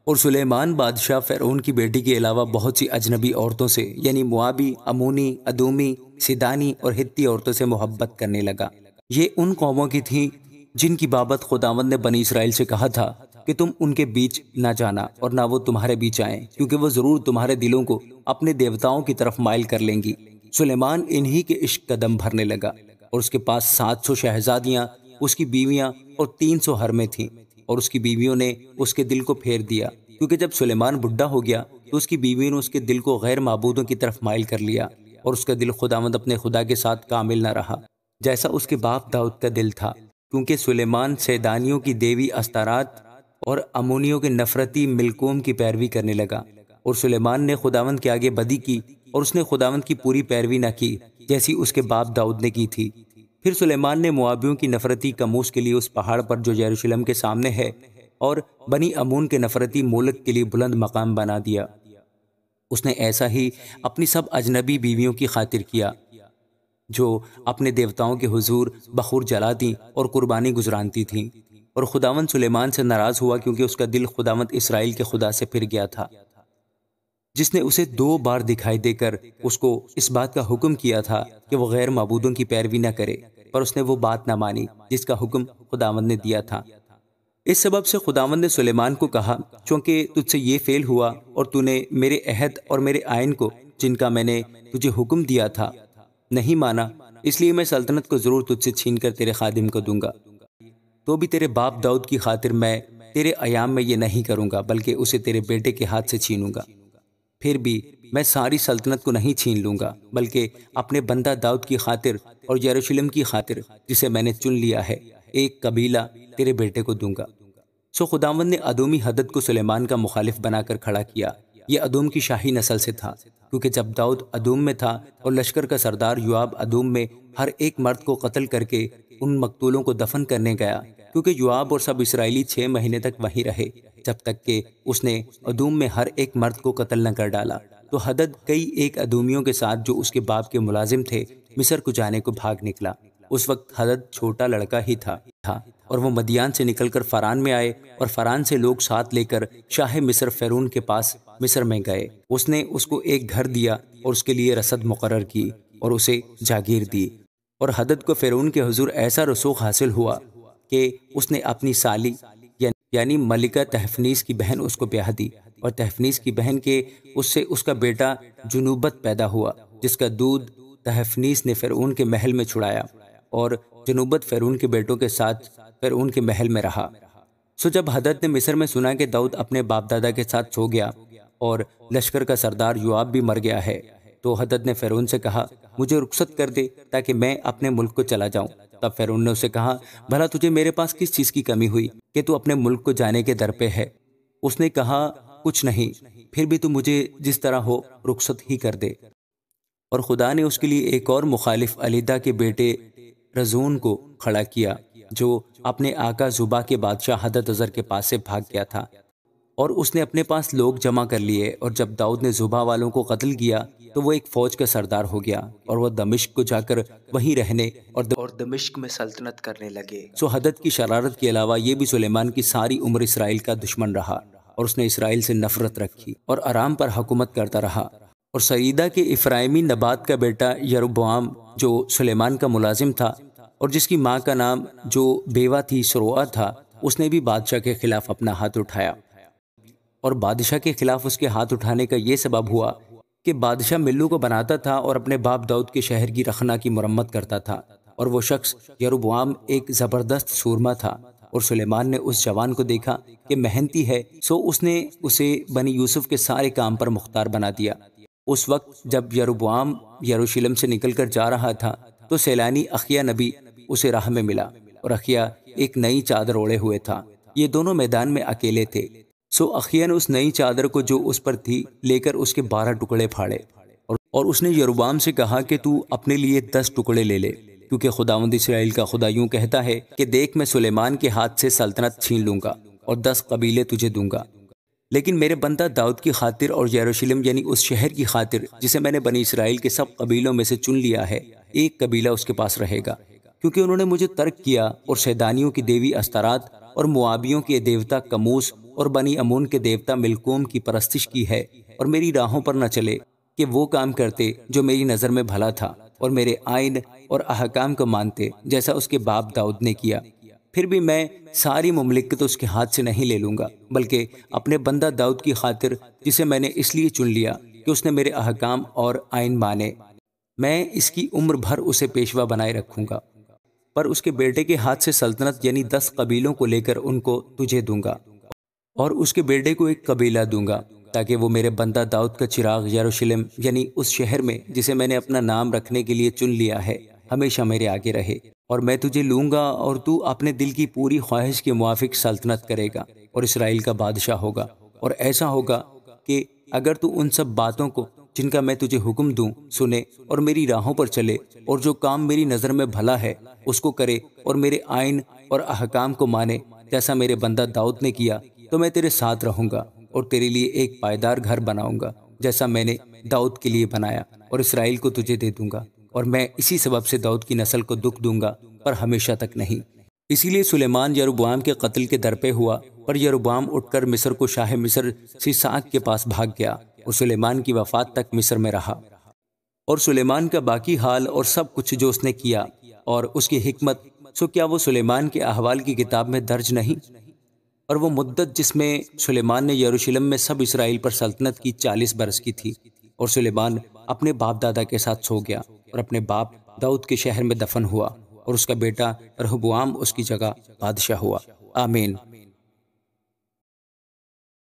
اور سلیمان بادشاہ فرعون کی بیٹی کے علاوہ بہت سی اجنبی عورتوں سے یعنی موابی، امونی، ادومی، سیدانی اور ہتی عورتوں سے محبت کرنے لگا۔ یہ ان قوموں کی تھیں جن کی بابت خداوند نے بنی اسرائیل سے کہا تھا کہ تم ان کے بیچ نہ جانا اور نہ وہ تمہارے بیچ آئیں، کیونکہ وہ ضرور تمہارے دلوں کو اپنے دیوتاؤں کی طرف مائل کر لیں گی۔ سلیمان انہی کے عشق قدم بھرنے لگا، اور اس کے پاس 700 شہزادیاں، اس کی بیویاں اور 300 حرمیں تھیں، اور اس کی بیویوں نے اس کے دل کو پھیر دیا، کیونکہ جب سلیمان بڈھا ہو گیا تو اس کی بیویوں نے اس کے دل کو غیر معبودوں کی طرف مائل کر لیا، اور اس کا دل خداوند اپنے خدا کے ساتھ کامل نہ رہا، جیسا اس کے باپ داؤد کا دل تھا، کیونکہ سلیمان سیدانیوں کی دیوی استارات اور امونیوں کے نفرتی ملکوم کی پیروی کرنے لگا۔ اور سلیمان نے خداوند کے آگے بدی کی، اور اس نے خداوند کی پوری پیروی نہ کی جیسی اس کے باپ داؤد نے کی تھی۔ پھر سلیمان نے موابیوں کی نفرتی کموش کے لیے اس پہاڑ پر جو یروشلم کے سامنے ہے، اور بنی امون کے نفرتی مولک کے لیے بلند مقام بنا دیا۔ اس نے ایسا ہی اپنی سب اجنبی بیویوں کی خاطر کیا جو اپنے دیوتاؤں کے حضور بخور جلاتی اور قربانی گزرانتی تھیں۔ اور خداوند سلیمان سے ناراض ہوا، کیونکہ اس کا دل خداوند اسرائیل کے خدا سے پھر گیا تھا، جس نے اسے 2 بار دکھائی دے کر اس کو اس بات کا حکم کیا تھا کہ وہ غیر معبودوں کی پیروی نہ کرے، پر اس نے وہ بات نہ مانی جس کا حکم خداوند نے دیا تھا۔ اس سبب سے خداوند نے سلیمان کو کہا، چونکہ تجھ سے یہ فعل ہوا اور تو نے میرے عہد اور میرے آئین کو جن کا میں نے تجھے حکم دیا تھا نہیں مانا، اس لیے میں سلطنت کو ضرور تجھ سے چھین کر تیرے خادم کو دوں گا۔ تو بھی تیرے باپ داؤد کی خاطر میں تیرے ایام میں یہ نہیں کروں گا، بلکہ اسے تیرے بیٹے کے ہاتھ سے چھینوں گا۔ پھر بھی میں ساری سلطنت کو نہیں چھین لوں گا، بلکہ اپنے بندہ داؤد کی خاطر اور یروشلم کی خاطر جسے میں نے چن لیا ہے ایک قبیلہ تیرے بیٹے کو دوں گا۔ سو خداوند نے ادومی حدد کو سلیمان کا مخالف بنا کر کھڑا کیا۔ یہ ادوم کی شاہی نسل سے تھا، کیونکہ جب داؤد ادوم میں تھا اور لشکر کا سردار یوآب ادوم میں ہر ایک مرد کو قتل کر کے ان مقتولوں کو دفن کرنے گیا، کیونکہ یوآب اور سب اسرائیلی 6 مہینے تک وہیں رہے، جب تک کہ اس نے ادوم میں ہر ایک مرد کو قتل نہ کر ڈالا۔ تو حدد کئی ایک ادومیوں کے ساتھ جو اس کے باپ کے ملازم تھے مصر کو جانے کو بھاگ نکلا۔ اس وقت حدد چھوٹا لڑکا ہی تھا اور وہ مدیان سے نکل کر فاران میں آئے، اور فاران سے لوگ ساتھ لے کر شاہ مصر فرعون کے پاس مصر میں گئے۔ اس نے اس کو ایک گھر دیا اور اس کے لیے رسد مقرر کی اور اسے جاگیر دی۔ اور حدد کو فرعون کے حضور ایسا رسوخ حاصل ہوا کہ اس نے اپنی سالی یعنی ملکہ تحفنیس کی بہن اس کو بیاہ دی، اور تحفنیس کی بہن کے اس سے اس کا بیٹا جنوبت پیدا ہوا، جس کا دودھ تحفنیس نے فرعون کے محل میں چھڑایا، اور جنوبت فرعون کے بیٹوں کے ساتھ فرعون کے محل میں رہا۔ سو جب حدد نے مصر میں سنا کہ داؤد اپنے باپ دادا کے ساتھ سو گیا اور لشکر کا سردار یوآب بھی مر گیا ہے، تو حدد نے فرعون سے کہا، مجھے رخصت کر دے تاکہ میں اپنے ملک کو چلا جاؤں۔ تب فرعون نے اسے کہا، بھلا تجھے میرے پاس کس چیز کی کمی ہوئی کہ تو اپنے ملک کو جانے کے در پہ ہے؟ اس نے کہا، کچھ نہیں، پھر بھی تو مجھے جس طرح ہو رخصت ہی کر دے۔ اور خدا نے اس کے لیے ایک اور مخالف الیدہ کے بیٹے رزون کو کھڑا کیا، جو اپنے آقا زبا کے بادشاہ ہددازر کے پاس سے بھاگ گیا تھا، اور اس نے اپنے پاس لوگ جمع کر لیے، اور جب داؤد نے زبا والوں کو قتل کیا تو وہ ایک فوج کا سردار ہو گیا، اور وہ دمشق کو جا کر وہیں رہنے اور دمشق میں سلطنت کرنے لگے۔ سو حدد کی شرارت کے علاوہ یہ بھی سلیمان کی ساری عمر اسرائیل کا دشمن رہا، اور اس نے اسرائیل سے نفرت رکھی اور ارام پر حکومت کرتا رہا۔ اور سعیدہ کے افرائیمی نبات کا بیٹا یروبعام جو سلیمان کا ملازم تھا، اور جس کی ماں کا نام جو بیوہ تھی سروآ تھا، اس نے بھی بادشاہ کے خلاف اپنا ہاتھ اٹھایا۔ اور بادشاہ کے خلاف اس کے ہاتھ اٹھانے کا یہ سبب ہوا کہ بادشاہ ملو کو بناتا تھا اور اپنے باپ داؤد کے شہر کی رخنا کی مرمت کرتا تھا، اور وہ شخص یروبعام ایک زبردست سورما تھا۔ اور سلیمان نے اس جوان کو دیکھا کہ محنتی ہے، سو اس نے اسے بنی یوسف کے سارے کام پر مختار بنا دیا۔ اس وقت جب یروبعام یروشلم سے نکل کر جا رہا تھا تو سیلانی اخیا نبی اسے راہ میں ملا، اور اخیا ایک نئی چادر اوڑے ہوئے تھا۔ یہ دونوں میدان میں اکیلے تھے۔ سو اخیا نے اس نئی چادر کو جو اس پر تھی لے کر اس کے 12 ٹکڑے پھاڑے، اور اس نے یروبعام سے کہا کہ تو اپنے لیے 10 ٹکڑے لے لے، کیونکہ خداوند اسرائیل کا خدا یوں کہتا ہے کہ دیکھ میں سلیمان کے ہاتھ سے سلطنت چھین لوں گا اور 10 قبیلے تجھے دوں گا، لیکن میرے بندہ داؤد کی خاطر اور یروشلم یعنی اس شہر کی خاطر جسے میں نے بنی اسرائیل کے سب قبیلوں میں سے چن لیا ہے، ایک قبیلہ اس کے پاس رہے گا، کیونکہ انہوں نے مجھے ترک کیا اور سیدانیوں کی دیوی استارات اور موابیوں کے دیوتا کموس اور بنی امون کے دیوتا ملکوم کی پرستش کی ہے اور میری راہوں پر نہ چلے کہ وہ کام کرتے جو میری نظر میں بھلا تھا اور میرے آئین اور احکام کو مانتے جیسا اس کے باپ داؤد نے کیا، پھر بھی میں ساری مملکت اس کے ہاتھ سے نہیں لے لوں گا، بلکہ اپنے بندہ داؤد کی خاطر جسے میں نے اس لیے چن لیا کہ اس نے میرے احکام اور آئین مانے، میں اس کی عمر بھر اسے پیشوا بنائے رکھوں گا، پر اس کے بیٹے کے ہاتھ سے سلطنت یعنی 10 قبیلوں کو لے کر ان کو تجھے دوں گا، اور اس کے بیٹے کو ایک قبیلہ دوں گا، تاکہ وہ میرے بندہ داؤد کا چراغ یروشلم یعنی اس شہر میں جسے میں نے اپنا نام رکھنے کے لیے چن لیا ہے ہمیشہ میرے آگے رہے، اور میں تجھے لوں گا اور تو اپنے دل کی پوری خواہش کے موافق سلطنت کرے گا اور اسرائیل کا بادشاہ ہوگا، اور ایسا ہوگا کہ اگر تو ان سب باتوں کو جن کا میں تجھے حکم دوں سنے اور میری راہوں پر چلے اور جو کام میری نظر میں بھلا ہے اس کو کرے اور میرے آئین اور احکام کو مانے جیسا میرے بندہ داؤد نے کیا، تو میں تیرے ساتھ رہوں گا اور تیرے لیے ایک پائیدار گھر بناؤں گا جیسا میں نے داؤد کے لیے بنایا، اور اسرائیل کو تجھے دے دوں گا، اور میں اسی سبب سے داؤد کی نسل کو دکھ دوں گا پر ہمیشہ تک نہیں۔ اسی لیے سلیمان یروبعام کے قتل کے در پہ ہوا، پر یروبعام اٹھ کر مصر کو شاہ مصر سیساک کے پاس بھاگ گیا اور سلیمان کی وفات تک مصر میں رہا۔ اور سلیمان کا باقی حال اور سب کچھ جو اس نے کیا اور اس کی حکمت، سو کیا وہ سلیمان کے احوال کی کتاب میں درج نہیں؟ اور وہ مدت جس میں سلیمان نے یروشلم میں سب اسرائیل پر سلطنت کی 40 برس کی تھی، اور سلیمان اپنے باپ دادا کے ساتھ سو گیا اور اپنے باپ داؤد کے شہر میں دفن ہوا، اور اس کا بیٹا رہبعام اس کی جگہ بادشاہ ہوا۔ آمین۔